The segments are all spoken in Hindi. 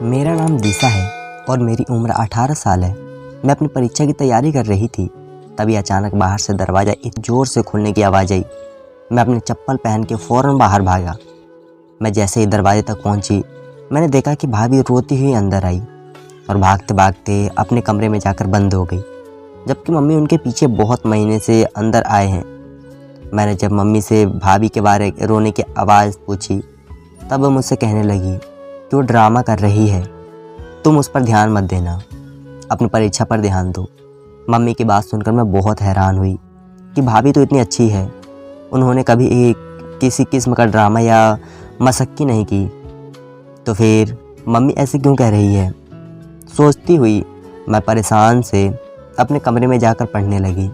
मेरा नाम दिशा है और मेरी उम्र 18 साल है। मैं अपनी परीक्षा की तैयारी कर रही थी, तभी अचानक बाहर से दरवाज़ा एक ज़ोर से खुलने की आवाज़ आई। मैं अपनी चप्पल पहन के फ़ौरन बाहर भागा। मैं जैसे ही दरवाजे तक पहुंची, मैंने देखा कि भाभी रोती हुई अंदर आई और भागते भागते अपने कमरे में जाकर बंद हो गई, जबकि मम्मी उनके पीछे बहुत महीने से अंदर आए हैं। मैंने जब मम्मी से भाभी के बारे रोने की आवाज़ पूछी, तब वो मुझसे कहने लगी कि वो ड्रामा कर रही है, तुम उस पर ध्यान मत देना, अपनी परीक्षा पर ध्यान दो। मम्मी की बात सुनकर मैं बहुत हैरान हुई कि भाभी तो इतनी अच्छी है, उन्होंने कभी किसी किस्म का ड्रामा या मशक्क़ी नहीं की, तो फिर मम्मी ऐसे क्यों कह रही है। सोचती हुई मैं परेशान से अपने कमरे में जाकर पढ़ने लगी।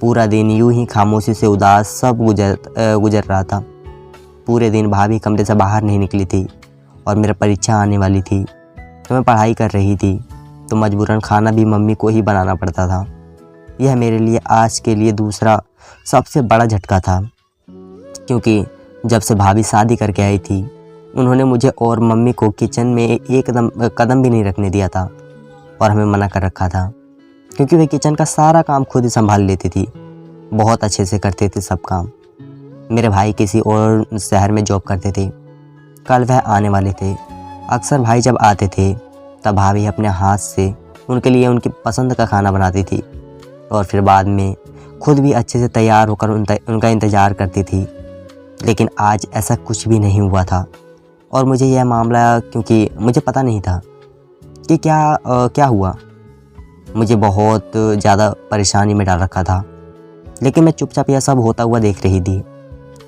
पूरा दिन यूं ही खामोशी से उदास सब गुजर रहा था। पूरे दिन भाभी कमरे से बाहर नहीं निकली थी और मेरा परीक्षा आने वाली थी, तो मैं पढ़ाई कर रही थी, तो मजबूरन खाना भी मम्मी को ही बनाना पड़ता था। यह मेरे लिए आज के लिए दूसरा सबसे बड़ा झटका था, क्योंकि जब से भाभी शादी करके आई थी, उन्होंने मुझे और मम्मी को किचन में एक कदम भी नहीं रखने दिया था और हमें मना कर रखा था, क्योंकि वे किचन का सारा काम खुद ही संभाल लेती थी, बहुत अच्छे से करते थे सब काम। मेरे भाई किसी और शहर में जॉब करते थे, कल वह आने वाले थे। अक्सर भाई जब आते थे तब भाभी अपने हाथ से उनके लिए उनकी पसंद का खाना बनाती थी और फिर बाद में खुद भी अच्छे से तैयार होकर उनका इंतज़ार करती थी। लेकिन आज ऐसा कुछ भी नहीं हुआ था और मुझे यह मामला, क्योंकि मुझे पता नहीं था कि क्या हुआ, मुझे बहुत ज़्यादा परेशानी में डाल रखा था। लेकिन मैं चुपचाप यह सब होता हुआ देख रही थी,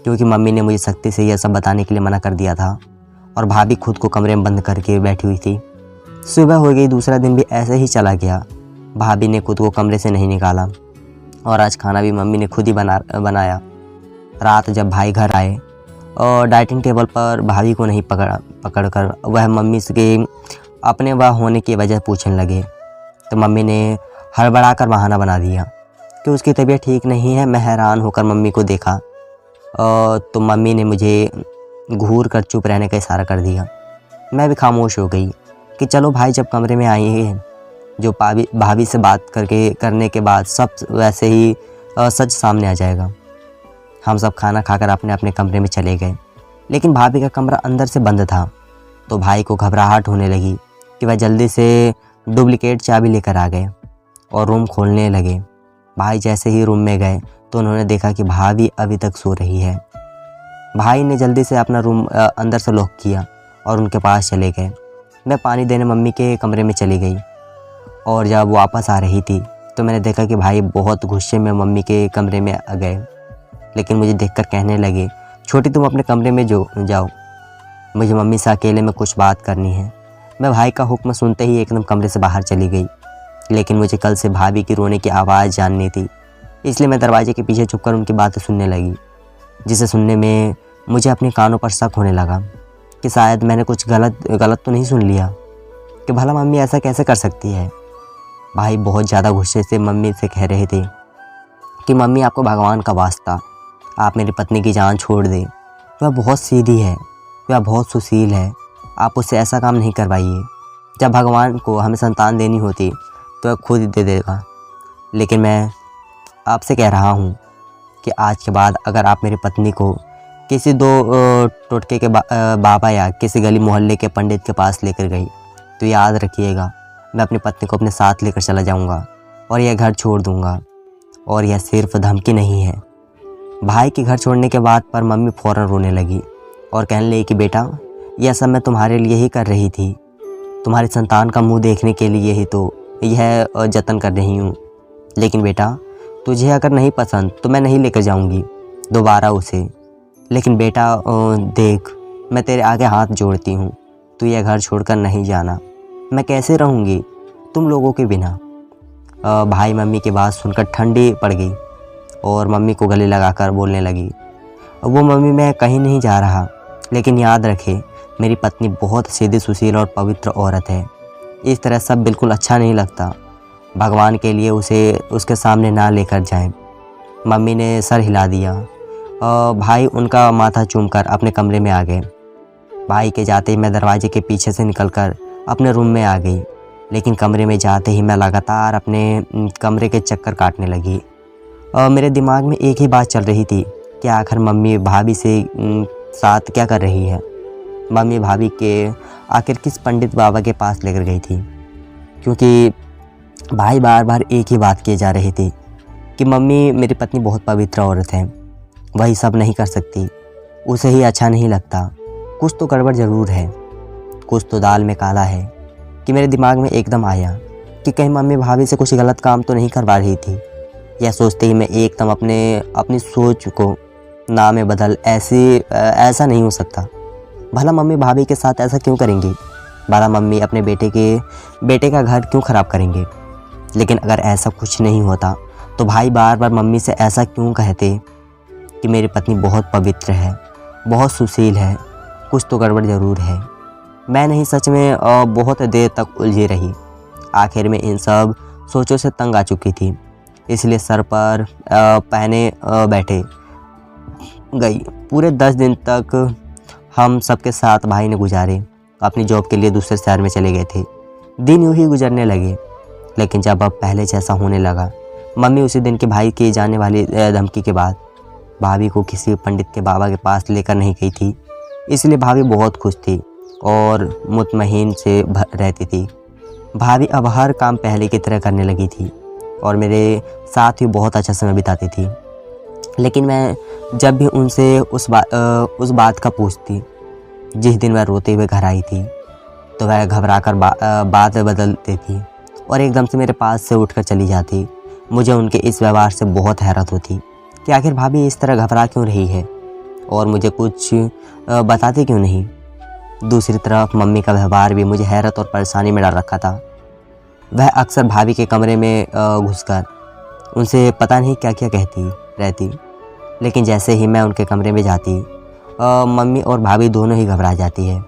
क्योंकि मम्मी ने मुझे सख्ती से यह सब बताने के लिए मना कर दिया था और भाभी खुद को कमरे में बंद करके बैठी हुई थी। सुबह हो गई, दूसरा दिन भी ऐसे ही चला गया। भाभी ने खुद को कमरे से नहीं निकाला और आज खाना भी मम्मी ने खुद ही बनाया। रात जब भाई घर आए और डाइनिंग टेबल पर भाभी को नहीं पकड़ कर वह मम्मी से अपने वह होने की वजह पूछने लगे, तो मम्मी ने हड़बड़ा कर बहाना बना दिया कि उसकी तबीयत ठीक नहीं है। मैं हैरान होकर मम्मी को देखा तो मम्मी ने मुझे घूर कर चुप रहने का इशारा कर दिया। मैं भी खामोश हो गई कि चलो भाई जब कमरे में आई हैं, जो भाभी से बात करने के बाद सब वैसे ही सच सामने आ जाएगा। हम सब खाना खाकर अपने अपने कमरे में चले गए, लेकिन भाभी का कमरा अंदर से बंद था, तो भाई को घबराहट होने लगी कि वह जल्दी से डुप्लीकेट चाबी लेकर आ गए और रूम खोलने लगे। भाई जैसे ही रूम में गए तो उन्होंने देखा कि भाभी अभी तक सो रही है। भाई ने जल्दी से अपना रूम अंदर से लॉक किया और उनके पास चले गए। मैं पानी देने मम्मी के कमरे में चली गई और जब वापस आ रही थी तो मैंने देखा कि भाई बहुत गुस्से में मम्मी के कमरे में आ गए, लेकिन मुझे देखकर कहने लगे, छोटी तुम अपने कमरे में जाओ, मुझे मम्मी से अकेले में कुछ बात करनी है। मैं भाई का हुक्म सुनते ही एकदम कमरे से बाहर चली गई, लेकिन मुझे कल से भाभी की रोने की आवाज़ जाननी थी, इसलिए मैं दरवाजे के पीछे छुपकर उनकी बातें सुनने लगी, जिसे सुनने में मुझे अपने कानों पर शक होने लगा कि शायद मैंने कुछ गलत तो नहीं सुन लिया, कि भला मम्मी ऐसा कैसे कर सकती है। भाई बहुत ज़्यादा गुस्से से मम्मी से कह रहे थे कि मम्मी आपको भगवान का वास्ता, आप मेरी पत्नी की जान छोड़ दें, वह बहुत सीधी है, वह बहुत सुशील है, आप उससे ऐसा काम नहीं करवाइए। जब भगवान को हमें संतान देनी होती तो वह खुद ही दे देगा। लेकिन मैं आपसे कह रहा हूँ कि आज के बाद अगर आप मेरी पत्नी को किसी दो टोटके के बाबा या किसी गली मोहल्ले के पंडित के पास लेकर गई, तो याद रखिएगा मैं अपनी पत्नी को अपने साथ लेकर चला जाऊँगा और यह घर छोड़ दूँगा। और यह सिर्फ धमकी नहीं है। भाई के घर छोड़ने के बाद पर मम्मी फ़ौरन रोने लगी और कहने लगी कि बेटा, यह सब मैं तुम्हारे लिए ही कर रही थी, तुम्हारी संतान का मुंह देखने के लिए ही तो यह जतन कर रही हूँ। लेकिन बेटा, तुझे अगर नहीं पसंद तो मैं नहीं लेकर जाऊँगी दोबारा उसे। लेकिन बेटा देख, मैं तेरे आगे हाथ जोड़ती हूँ, तू यह घर छोड़कर नहीं जाना। मैं कैसे रहूँगी तुम लोगों के बिना। भाई मम्मी की बात सुनकर ठंडी पड़ गई और मम्मी को गले लगाकर बोलने लगी, वो मम्मी मैं कहीं नहीं जा रहा, लेकिन याद रखे मेरी पत्नी बहुत सीधी सुशील और पवित्र औरत है, इस तरह सब बिल्कुल अच्छा नहीं लगता। भगवान के लिए उसे उसके सामने ना लेकर जाएं। मम्मी ने सर हिला दिया। भाई उनका माथा चूमकर अपने कमरे में आ गए। भाई के जाते ही मैं दरवाजे के पीछे से निकलकर अपने रूम में आ गई, लेकिन कमरे में जाते ही मैं लगातार अपने कमरे के चक्कर काटने लगी। मेरे दिमाग में एक ही बात चल रही थी कि आखिर मम्मी भाभी से साथ क्या कर रही है। मम्मी भाभी के आखिर किस पंडित बाबा के पास लेकर गई थी, क्योंकि भाई बार बार एक ही बात किए जा रही थी कि मम्मी मेरी पत्नी बहुत पवित्र औरत है, वही सब नहीं कर सकती, उसे ही अच्छा नहीं लगता, कुछ तो गड़बड़ ज़रूर है, कुछ तो दाल में काला है। कि मेरे दिमाग में एकदम आया कि कहीं मम्मी भाभी से कुछ गलत काम तो नहीं करवा रही थी। यह सोचते ही मैं एकदम अपनी सोच को ना में बदल ऐसा नहीं हो सकता, भला मम्मी भाभी के साथ ऐसा क्यों करेंगी, भला मम्मी अपने बेटे का घर क्यों ख़राब करेंगे। लेकिन अगर ऐसा कुछ नहीं होता तो भाई बार बार मम्मी से ऐसा क्यों कहते कि मेरी पत्नी बहुत पवित्र है, बहुत सुशील है, कुछ तो गड़बड़ ज़रूर है। मैं नहीं, सच में बहुत देर तक उलझी रही। आखिर में इन सब सोचों से तंग आ चुकी थी, इसलिए सर पर पहने बैठे गई। पूरे 10 दिन तक हम सबके साथ भाई ने गुजारे। अपनी जॉब के लिए दूसरे शहर में चले गए थे। दिन यूं ही गुजरने लगे, लेकिन जब अब पहले जैसा होने लगा, मम्मी उसी दिन के भाई की जाने वाली धमकी के बाद भाभी को किसी पंडित के बाबा के पास लेकर नहीं गई थी, इसलिए भाभी बहुत खुश थी और मुतमईन से रहती थी। भाभी अब हर काम पहले की तरह करने लगी थी और मेरे साथ ही बहुत अच्छा समय बिताती थी। लेकिन मैं जब भी उनसे उस बात का पूछती, जिस दिन वह रोते हुए घर आई थी, तो वह घबराकर बात बदल देती और एकदम से मेरे पास से उठकर चली जाती। मुझे उनके इस व्यवहार से बहुत हैरत होती कि आखिर भाभी इस तरह घबरा क्यों रही है और मुझे कुछ बताती क्यों नहीं। दूसरी तरफ मम्मी का व्यवहार भी मुझे हैरत और परेशानी में डाल रखा था। वह अक्सर भाभी के कमरे में घुसकर उनसे पता नहीं क्या क्या कहती रहती, लेकिन जैसे ही मैं उनके कमरे में जाती, मम्मी और भाभी दोनों ही घबरा जाती है।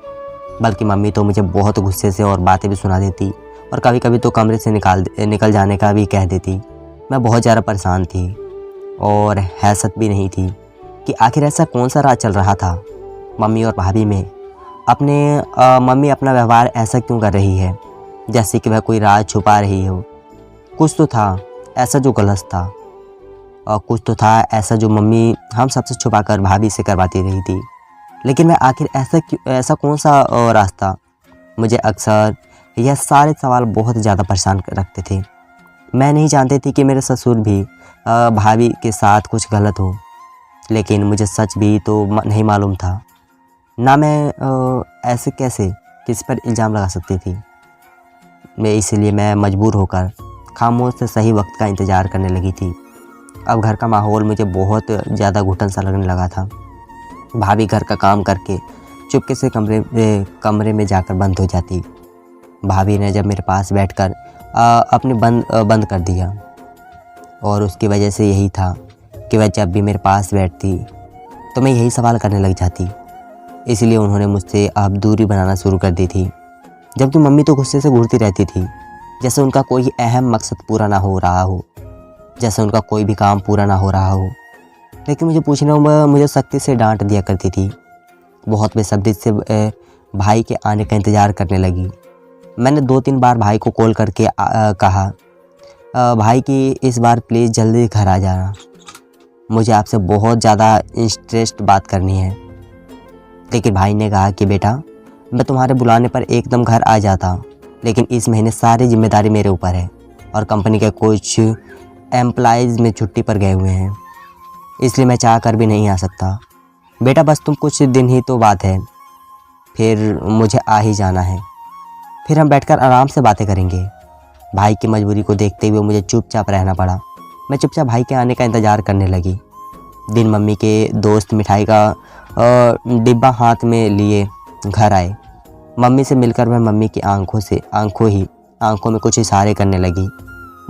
बल्कि मम्मी तो मुझे बहुत गुस्से से और बातें भी सुना देती और कभी कभी तो कमरे से निकल जाने का भी कह देती। मैं बहुत ज़्यादा परेशान थी और हैसियत भी नहीं थी कि आखिर ऐसा कौन सा राज चल रहा था मम्मी और भाभी में। मम्मी अपना व्यवहार ऐसा क्यों कर रही है, जैसे कि वह कोई राज छुपा रही हो। कुछ तो था ऐसा जो गलत था, और कुछ तो था ऐसा जो मम्मी हम सबसे छुपा कर भाभी से करवाती रही थी। लेकिन मैं आखिर ऐसा कौन सा रास्ता। मुझे अक्सर यह सारे सवाल बहुत ज़्यादा परेशान रखते थे। मैं नहीं जानती थी कि मेरे ससुर भी भाभी के साथ कुछ गलत हो, लेकिन मुझे सच भी तो नहीं मालूम था ना। मैं ऐसे कैसे किस पर इल्ज़ाम लगा सकती थी। इसलिए मैं मजबूर होकर खामोश से सही वक्त का इंतज़ार करने लगी थी। अब घर का माहौल मुझे बहुत ज़्यादा घुटन सा लगने लगा था। भाभी घर का काम करके चुपके से कमरे में जाकर बंद हो जाती। भाभी ने जब मेरे पास बैठकर अपने बंद कर दिया, और उसकी वजह से यही था कि वह जब भी मेरे पास बैठती तो मैं यही सवाल करने लग जाती। इसलिए उन्होंने मुझसे अब दूरी बनाना शुरू कर दी थी। जबकि मम्मी तो गुस्से से घूरती रहती थी, जैसे उनका कोई अहम मकसद पूरा ना हो रहा हो, जैसे उनका कोई भी काम पूरा ना हो रहा हो। लेकिन मुझे पूछने में मुझे सख्ती से डांट दिया करती थी। बहुत बेसब्री से भाई के आने का इंतज़ार करने लगी। मैंने 2-3 बार भाई को कॉल करके कहा, भाई कि इस बार प्लीज़ जल्दी घर आ जाना, मुझे आपसे बहुत ज़्यादा इंटरेस्ट बात करनी है। लेकिन भाई ने कहा कि बेटा, मैं तुम्हारे बुलाने पर एकदम घर आ जाता, लेकिन इस महीने सारी जिम्मेदारी मेरे ऊपर है और कंपनी के कुछ एम्प्लॉइज़ में छुट्टी पर गए हुए हैं, इसलिए मैं चाह कर भी नहीं आ सकता। बेटा बस तुम कुछ दिन ही तो बात है, फिर मुझे आ ही जाना है, फिर हम बैठकर आराम से बातें करेंगे। भाई की मजबूरी को देखते हुए मुझे चुपचाप रहना पड़ा। मैं चुपचाप भाई के आने का इंतज़ार करने लगी। दिन मम्मी के दोस्त मिठाई का डिब्बा हाथ में लिए घर आए। मम्मी से मिलकर मैं मम्मी की आंखों में कुछ इशारे करने लगी।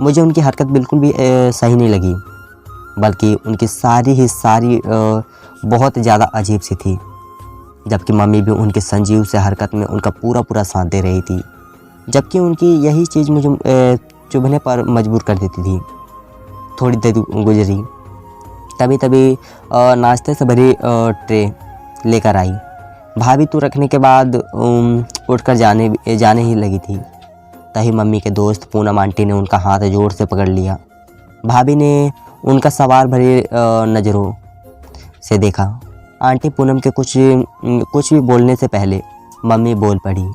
मुझे उनकी हरकत बिल्कुल भी सही नहीं लगी, बल्कि उनकी सारी बहुत ज़्यादा अजीब सी थी। जबकि मम्मी भी उनके संजीव से हरकत में उनका पूरा साथ दे रही थी, जबकि उनकी यही चीज़ मुझे चुभने पर मजबूर कर देती थी। थोड़ी देर गुजरी, तभी नाश्ते से भरी ट्रे लेकर आई। भाभी तो रखने के बाद उठकर जाने ही लगी थी। तभी मम्मी के दोस्त पूनम आंटी ने उनका हाथ जोर से पकड़ लिया। भाभी ने उनका सवाल भरी नज़रों से देखा। आंटी पूनम के कुछ भी बोलने से पहले मम्मी बोल पड़ी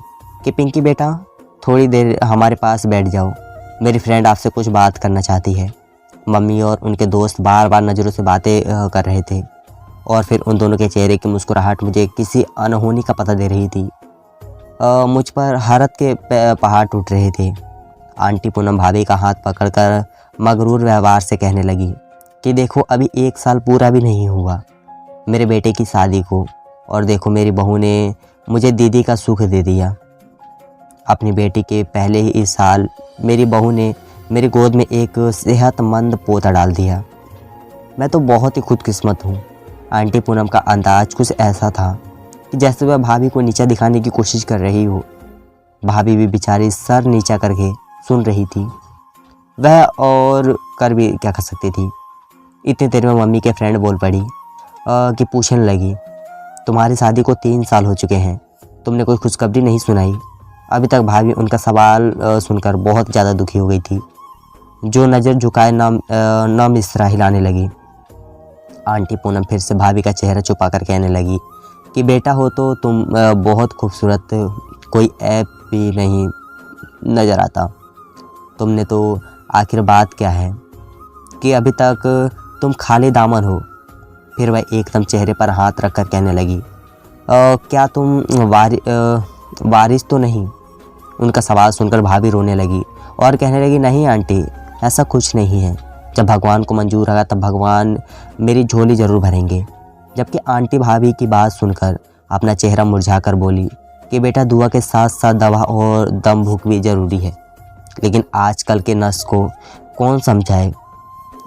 कि पिंकी बेटा, थोड़ी देर हमारे पास बैठ जाओ, मेरी फ्रेंड आपसे कुछ बात करना चाहती है। मम्मी और उनके दोस्त बार बार नज़रों से बातें कर रहे थे और फिर उन दोनों के चेहरे की मुस्कुराहट मुझे किसी अनहोनी का पता दे रही थी। मुझ पर हरत के पहाड़ टूट रहे थे। आंटी पूनम भाभी का हाथ पकड़कर मगरूर व्यवहार से कहने लगी कि देखो, अभी 1 साल पूरा भी नहीं हुआ मेरे बेटे की शादी को, और देखो मेरी बहू ने मुझे दीदी का सुख दे दिया। अपनी बेटी के पहले ही इस साल मेरी बहू ने मेरी गोद में एक सेहतमंद पोता डाल दिया। मैं तो बहुत ही खुदकिस्मत हूँ। आंटी पूनम का अंदाज कुछ ऐसा था कि जैसे वह भाभी को नीचा दिखाने की कोशिश कर रही हो। भाभी भी बेचारी सर नीचा करके सुन रही थी। वह और कर भी क्या कर सकती थी। इतनी देर में मम्मी के फ्रेंड बोल पड़ी कि पूछने लगी, तुम्हारी शादी को 3 साल हो चुके हैं, तुमने कोई खुशखबरी नहीं सुनाई। अभी तक भाभी उनका सवाल सुनकर बहुत ज़्यादा दुखी हो गई थी। जो नज़र झुकाए न मिश्रा हिलाने लगी। आंटी पूनम फिर से भाभी का चेहरा छुपा कर कहने लगी कि बेटा हो तो तुम बहुत खूबसूरत, कोई ऐप भी नहीं नज़र आता। तुमने तो आखिर बात क्या है कि अभी तक तुम खाली दामन हो। फिर वह एकदम चेहरे पर हाथ रखकर कहने लगी, क्या तुम वारिस तो नहीं? उनका सवाल सुनकर भाभी रोने लगी और कहने लगी, नहीं आंटी, ऐसा कुछ नहीं है। जब भगवान को मंजूर होगा तब भगवान मेरी झोली ज़रूर भरेंगे। जबकि आंटी भाभी की बात सुनकर अपना चेहरा मुरझाकर बोली कि बेटा, दुआ के साथ साथ दवा और दम भूख भी ज़रूरी है, लेकिन आजकल के नस को कौन समझाए।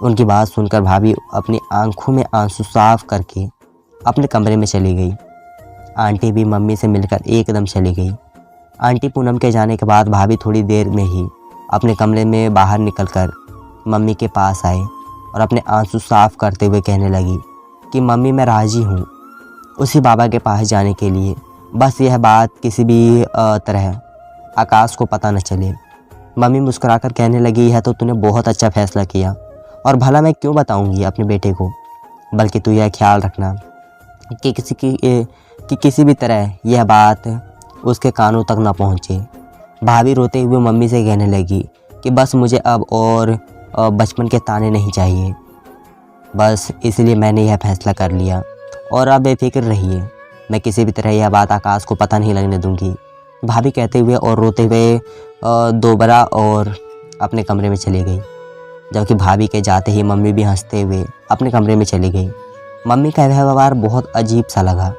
उनकी बात सुनकर भाभी अपनी आंखों में आंसू साफ करके अपने कमरे में चली गई। आंटी भी मम्मी से मिलकर एकदम चली गई। आंटी पूनम के जाने के बाद भाभी थोड़ी देर में ही अपने कमरे में बाहर निकलकर मम्मी के पास आए और अपने आंसू साफ करते हुए कहने लगी कि मम्मी, मैं राज़ी हूँ उसी बाबा के पास जाने के लिए। बस यह बात किसी भी तरह आकाश को पता न चले। मम्मी मुस्कुराकर कहने लगी, यह तो तूने बहुत अच्छा फैसला किया, और भला मैं क्यों बताऊंगी अपने बेटे को। बल्कि तू यह ख्याल रखना कि किसी भी तरह यह बात उसके कानों तक ना पहुँचे। भाभी रोते हुए मम्मी से कहने लगी कि बस मुझे अब और बचपन के ताने नहीं चाहिए। बस इसलिए मैंने यह फैसला कर लिया, और अब बेफिक्र रहिए, मैं किसी भी तरह यह बात आकाश को पता नहीं लगने दूंगी। भाभी कहते हुए और रोते हुए दोबारा और अपने कमरे में चली गई। जबकि भाभी के जाते ही मम्मी भी हंसते हुए अपने कमरे में चली गई। मम्मी का व्यवहार बहुत अजीब सा लगा,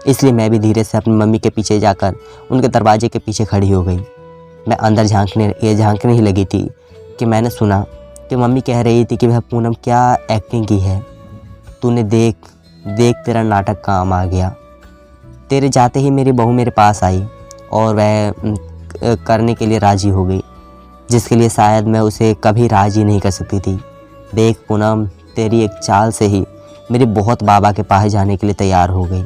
इसलिए मैं भी धीरे से अपनी मम्मी के पीछे जाकर उनके दरवाजे के पीछे खड़ी हो गई। मैं अंदर झांकने ही लगी थी कि मैंने सुना कि मम्मी कह रही थी कि वह पूनम क्या एक्टिंग की है। तूने देख तेरा नाटक काम आ गया। तेरे जाते ही मेरी बहू मेरे पास आई और वह करने के लिए राज़ी हो गई, जिसके लिए शायद मैं उसे कभी राज़ी नहीं कर सकती थी। देख पूनम, तेरी एक चाल से ही मेरी बहुत बाबा के पास जाने के लिए तैयार हो गई।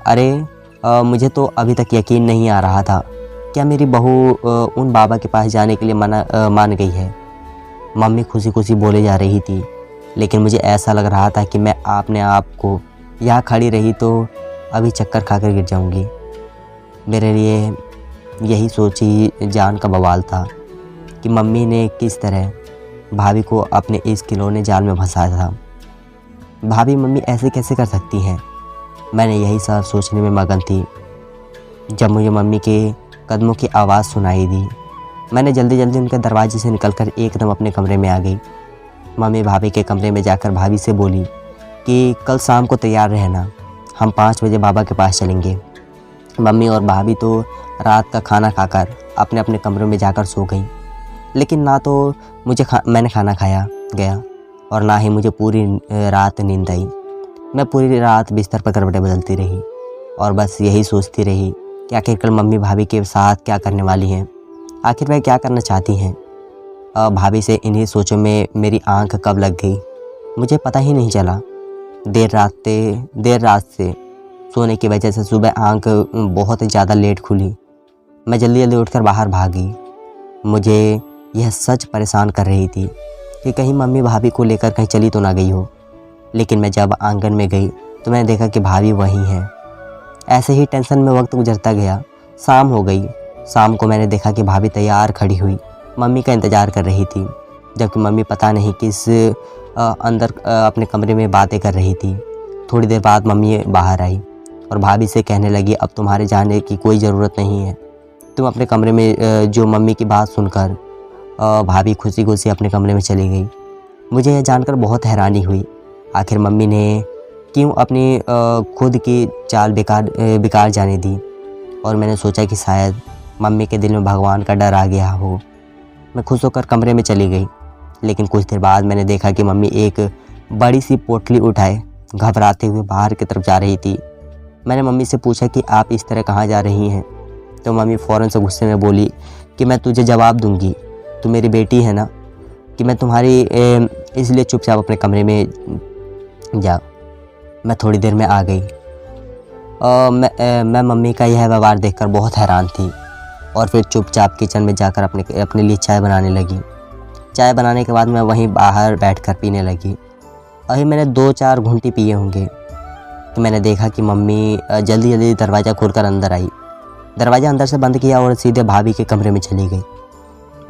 अरे मुझे तो अभी तक यकीन नहीं आ रहा था, क्या मेरी बहू उन बाबा के पास जाने के लिए मान गई है। मम्मी खुशी खुशी बोले जा रही थी, लेकिन मुझे ऐसा लग रहा था कि मैं अपने आप को यहाँ खड़ी रही तो अभी चक्कर खाकर गिर जाऊंगी। मेरे लिए यही सोची जान का बवाल था कि मम्मी ने किस तरह भाभी को अपने इस खिलौने जाल में फंसाया था। भाभी मम्मी ऐसे कैसे कर सकती हैं? मैंने यही सब सोचने में मगन थी जब मुझे मम्मी के कदमों की आवाज़ सुनाई दी। मैंने जल्दी जल्दी उनके दरवाजे से निकलकर एकदम अपने कमरे में आ गई। मम्मी भाभी के कमरे में जाकर भाभी से बोली कि कल शाम को तैयार रहना, हम 5 बजे बाबा के पास चलेंगे। मम्मी और भाभी तो रात का खाना खाकर अपने अपने कमरों में जाकर सो गई, लेकिन ना तो मैंने खाना खाया गया और ना ही मुझे पूरी रात नींद आई। मैं पूरी रात बिस्तर पर करवटें बदलती रही और बस यही सोचती रही कि आखिरकार मम्मी भाभी के साथ क्या करने वाली हैं, आखिर वह क्या करना चाहती हैं। भाभी से इन्हीं सोचों में मेरी आंख कब लग गई मुझे पता ही नहीं चला। देर रात से सोने की वजह से सुबह आंख बहुत ज़्यादा लेट खुली। मैं जल्दी जल्दी उठकर बाहर भागी। मुझे यह सच परेशान कर रही थी कि कहीं मम्मी भाभी को लेकर कहीं चली तो ना गई हो। लेकिन मैं जब आंगन में गई तो मैंने देखा कि भाभी वहीं है। ऐसे ही टेंशन में वक्त गुजरता गया। शाम हो गई। शाम को मैंने देखा कि भाभी तैयार खड़ी हुई मम्मी का इंतज़ार कर रही थी, जबकि मम्मी पता नहीं किस अंदर अपने कमरे में बातें कर रही थी। थोड़ी देर बाद मम्मी बाहर आई और भाभी से कहने लगी, अब तुम्हारे जाने की कोई ज़रूरत नहीं है, तुम अपने कमरे में। जो मम्मी की बात सुनकर भाभी खुशी खुशी अपने कमरे में चली गई। मुझे यह जानकर बहुत हैरानी हुई, आखिर मम्मी ने क्यों अपनी खुद की चाल बेकार जाने दी। और मैंने सोचा कि शायद मम्मी के दिल में भगवान का डर आ गया हो। मैं खुश होकर कमरे में चली गई। लेकिन कुछ देर बाद मैंने देखा कि मम्मी एक बड़ी सी पोटली उठाए घबराते हुए बाहर की तरफ जा रही थी। मैंने मम्मी से पूछा कि आप इस तरह कहाँ जा रही हैं, तो मम्मी फ़ौरन से गुस्से में बोली कि मैं तुझे जवाब दूंगी, तू मेरी बेटी है ना, कि मैं तुम्हारी इसलिए चुपचाप अपने कमरे में जा। मैं थोड़ी देर में आ गई। मैं मम्मी का यह व्यवहार देखकर बहुत हैरान थी और फिर चुपचाप किचन में जाकर अपने लिए चाय बनाने लगी। चाय बनाने के बाद मैं वहीं बाहर बैठकर पीने लगी। अभी मैंने 2-4 घूंटी पिए होंगे तो मैंने देखा कि मम्मी जल्दी जल्दी दरवाज़ा खोलकर अंदर आई। दरवाज़ा अंदर से बंद किया और सीधे भाभी के कमरे में चली गई।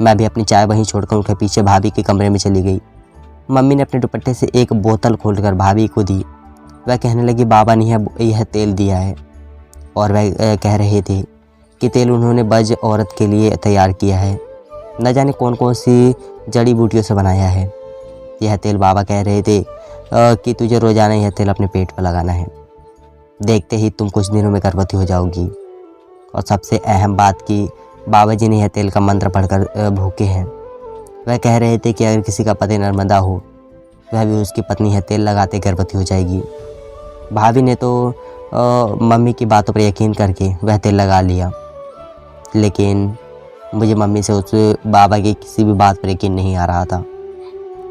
मैं भी अपनी चाय वहीं छोड़कर उनके पीछे भाभी के कमरे में चली गई। मम्मी ने अपने दुपट्टे से एक बोतल खोलकर भाभी को दी। वह कहने लगी, बाबा ने यह तेल दिया है। और वह कह रहे थे कि तेल उन्होंने बज औरत के लिए तैयार किया है, न जाने कौन कौन सी जड़ी बूटियों से बनाया है। यह तेल बाबा कह रहे थे कि तुझे रोज़ाना यह तेल अपने पेट पर लगाना है, देखते ही तुम कुछ दिनों में गर्भवती हो जाओगी। और सबसे अहम बात कि बाबा जी ने यह तेल का मंत्र पढ़कर भूखे हैं। वह कह रहे थे कि अगर किसी का पति नर्मदा हो, वह भी उसकी पत्नी यह तेल लगाते गर्भवती हो जाएगी। भाभी ने तो मम्मी की बातों पर यकीन करके वह तेल लगा लिया, लेकिन मुझे मम्मी से उस बाबा की किसी भी बात पर यकीन नहीं आ रहा था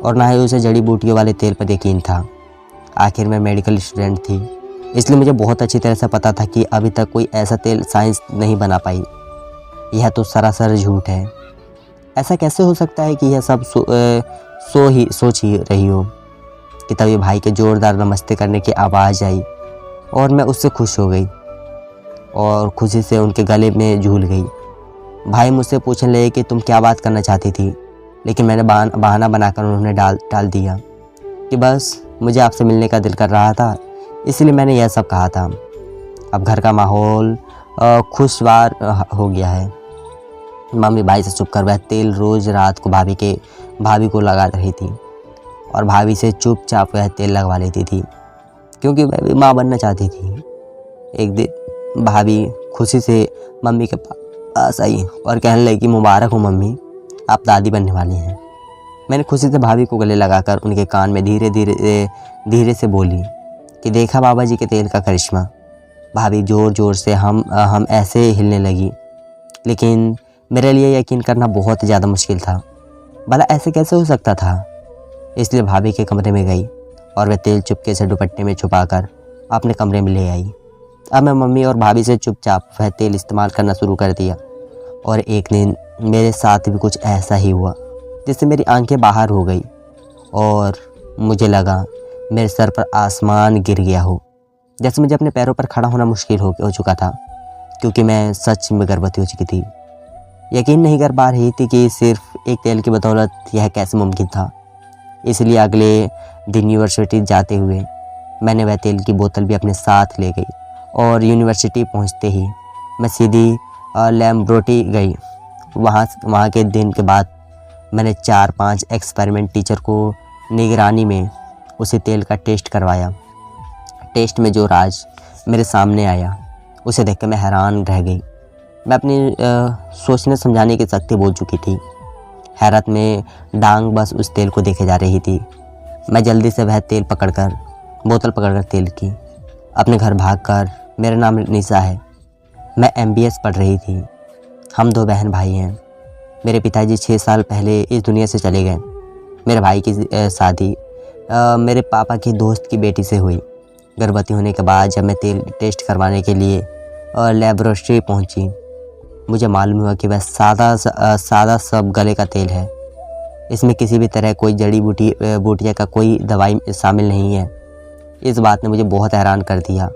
और ना ही उसे जड़ी बूटियों वाले तेल पर यकीन था। आखिर मैं मेडिकल स्टूडेंट थी, इसलिए मुझे बहुत अच्छी तरह से पता था कि अभी तक कोई ऐसा तेल साइंस नहीं बना पाई। यह तो सरासर झूठ है। ऐसा कैसे हो सकता है कि यह सब सोच ही रही हो कि तभी भाई के ज़ोरदार नमस्ते करने की आवाज़ आई और मैं उससे खुश हो गई और खुशी से उनके गले में झूल गई। भाई मुझसे पूछने लगे कि तुम क्या बात करना चाहती थी, लेकिन मैंने बहाना बनाकर उन्होंने टाल दिया कि बस मुझे आपसे मिलने का दिल कर रहा था, इसलिए मैंने यह सब कहा था। अब घर का माहौल खुशवार हो गया है। मम्मी भाई से छुपकर वह तेल रोज़ रात को भाभी को लगा रही थी और भाभी से चुपचाप वह तेल लगवा लेती थी, क्योंकि वह भी माँ बनना चाहती थी। एक दिन भाभी खुशी से मम्मी के पास आई और कहने लगी, मुबारक हो मम्मी, आप दादी बनने वाली हैं। मैंने खुशी से भाभी को गले लगाकर उनके कान में धीरे से बोली कि देखा बाबा जी के तेल का करिश्मा। भाभी ज़ोर ज़ोर से हम ऐसे हिलने लगी, लेकिन मेरे लिए यकीन करना बहुत ज़्यादा मुश्किल था। भला ऐसे कैसे हो सकता था? इसलिए भाभी के कमरे में गई और वह तेल चुपके से दुपट्टे में छुपाकर अपने कमरे में ले आई। अब मैं मम्मी और भाभी से चुपचाप वह तेल इस्तेमाल करना शुरू कर दिया और एक दिन मेरे साथ भी कुछ ऐसा ही हुआ, जिससे मेरी आंखें बाहर हो गई और मुझे लगा मेरे सर पर आसमान गिर गया हो। जैसे मुझे अपने पैरों पर खड़ा होना मुश्किल हो चुका था, क्योंकि मैं सच में गर्भवती हो चुकी थी। यकीन नहीं कर पा रही थी कि सिर्फ एक तेल की बदौलत यह कैसे मुमकिन था। इसलिए अगले दिन यूनिवर्सिटी जाते हुए मैंने वह तेल की बोतल भी अपने साथ ले गई और यूनिवर्सिटी पहुंचते ही मैं सीधी लैम्ब्रोटी गई। वहाँ के दिन के बाद मैंने 4-5 एक्सपेरिमेंट टीचर को निगरानी में उसे तेल का टेस्ट करवाया। टेस्ट में जो राज मेरे सामने आया, उसे देखकर मैं हैरान रह गई। मैं अपनी सोचने समझाने की शक्ति भूल चुकी थी। हैरत में डांग बस उस तेल को देखे जा रही थी। मैं जल्दी से वह बोतल पकड़कर तेल की अपने घर भागकर, मेरा नाम निशा है, मैं MBS पढ़ रही थी। हम 2 बहन भाई हैं। मेरे पिताजी 6 साल पहले इस दुनिया से चले गए। मेरे भाई की शादी मेरे पापा की दोस्त की बेटी से हुई। गर्भवती होने के बाद जब मैं तेल टेस्ट करवाने के लिए लेबोरेटरी पहुंची, मुझे मालूम हुआ कि वह सादा सब गले का तेल है। इसमें किसी भी तरह कोई जड़ी बूटियाँ का कोई दवाई शामिल नहीं है। इस बात ने मुझे बहुत हैरान कर दिया।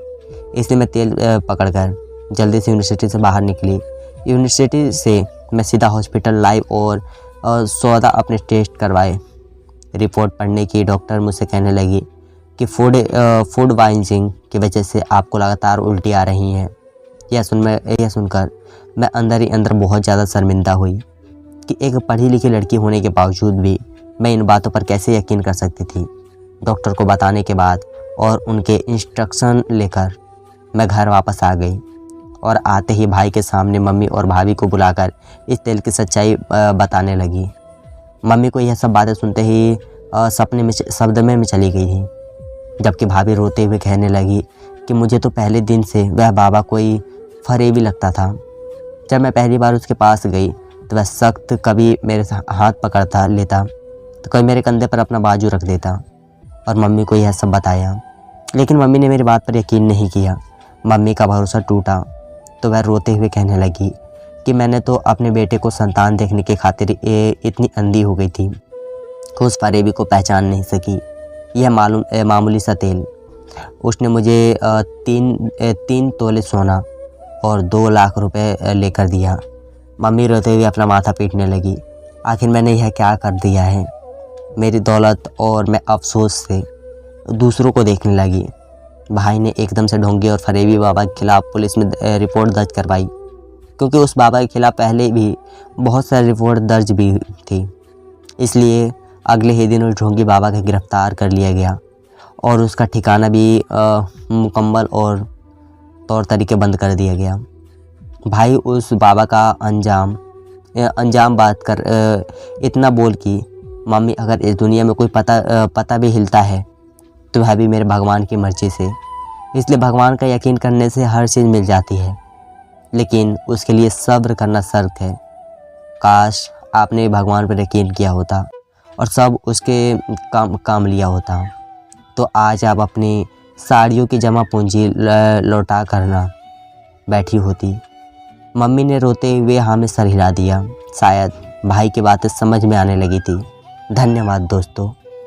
इसलिए मैं तेल पकड़कर जल्दी से यूनिवर्सिटी से बाहर निकली। यूनिवर्सिटी से मैं सीधा हॉस्पिटल लाइव और 14 अपने टेस्ट करवाए। रिपोर्ट पढ़ने की डॉक्टर मुझसे कहने लगी कि फूड पॉइजनिंग की वजह से आपको लगातार उल्टी आ रही हैं। यह सुनकर मैं अंदर ही अंदर बहुत ज़्यादा शर्मिंदा हुई कि एक पढ़ी लिखी लड़की होने के बावजूद भी मैं इन बातों पर कैसे यकीन कर सकती थी। डॉक्टर को बताने के बाद और उनके इंस्ट्रक्शन लेकर मैं घर वापस आ गई और आते ही भाई के सामने मम्मी और भाभी को बुलाकर इस तेल की सच्चाई बताने लगी। मम्मी को यह सब बातें सुनते ही सदमे में चली गई थी, जबकि भाभी रोते हुए कहने लगी कि मुझे तो पहले दिन से वह बाबा कोई फरेबी लगता था। जब मैं पहली बार उसके पास गई तो वह सख्त कभी मेरे हाथ पकड़ता लेता तो कभी मेरे कंधे पर अपना बाजू रख देता और मम्मी को यह सब बताया। लेकिन मम्मी ने मेरी बात पर यकीन नहीं किया। मम्मी का भरोसा टूटा तो वह रोते हुए कहने लगी कि मैंने तो अपने बेटे को संतान देखने की खातिर इतनी अंधी हो गई थी कि उस फरेबी को पहचान नहीं सकी। यह मामूली सा तेल उसने मुझे 3 तोले सोना और 2 लाख रुपए लेकर दिया। मम्मी रोते हुए अपना माथा पीटने लगी। आखिर मैंने यह क्या कर दिया है? मेरी दौलत और मैं अफसोस से दूसरों को देखने लगी। भाई ने एकदम से ढोंगी और फरेबी बाबा के खिलाफ़ पुलिस में रिपोर्ट दर्ज करवाई, क्योंकि उस बाबा के खिलाफ़ पहले भी बहुत सारी रिपोर्ट दर्ज भी थी। इसलिए अगले ही दिन उस ढोंगी बाबा को गिरफ्तार कर लिया गया और उसका ठिकाना भी मुकम्मल और तौर तरीके बंद कर दिया गया। भाई उस बाबा का अंजाम बात कर इतना बोल कि मम्मी अगर इस दुनिया में कोई पता भी हिलता है तो वह भी मेरे भगवान की मर्ज़ी से। इसलिए भगवान का यकीन करने से हर चीज़ मिल जाती है, लेकिन उसके लिए सब्र करना शर्त है। काश आपने भगवान पर यकीन किया होता और सब उसके काम लिया होता तो आज आप अपनी साड़ियों की जमा पूंजी लौटा करना बैठी होती। मम्मी ने रोते हुए हाँ में सर हिला दिया। शायद भाई की बातें समझ में आने लगी थी। धन्यवाद दोस्तों।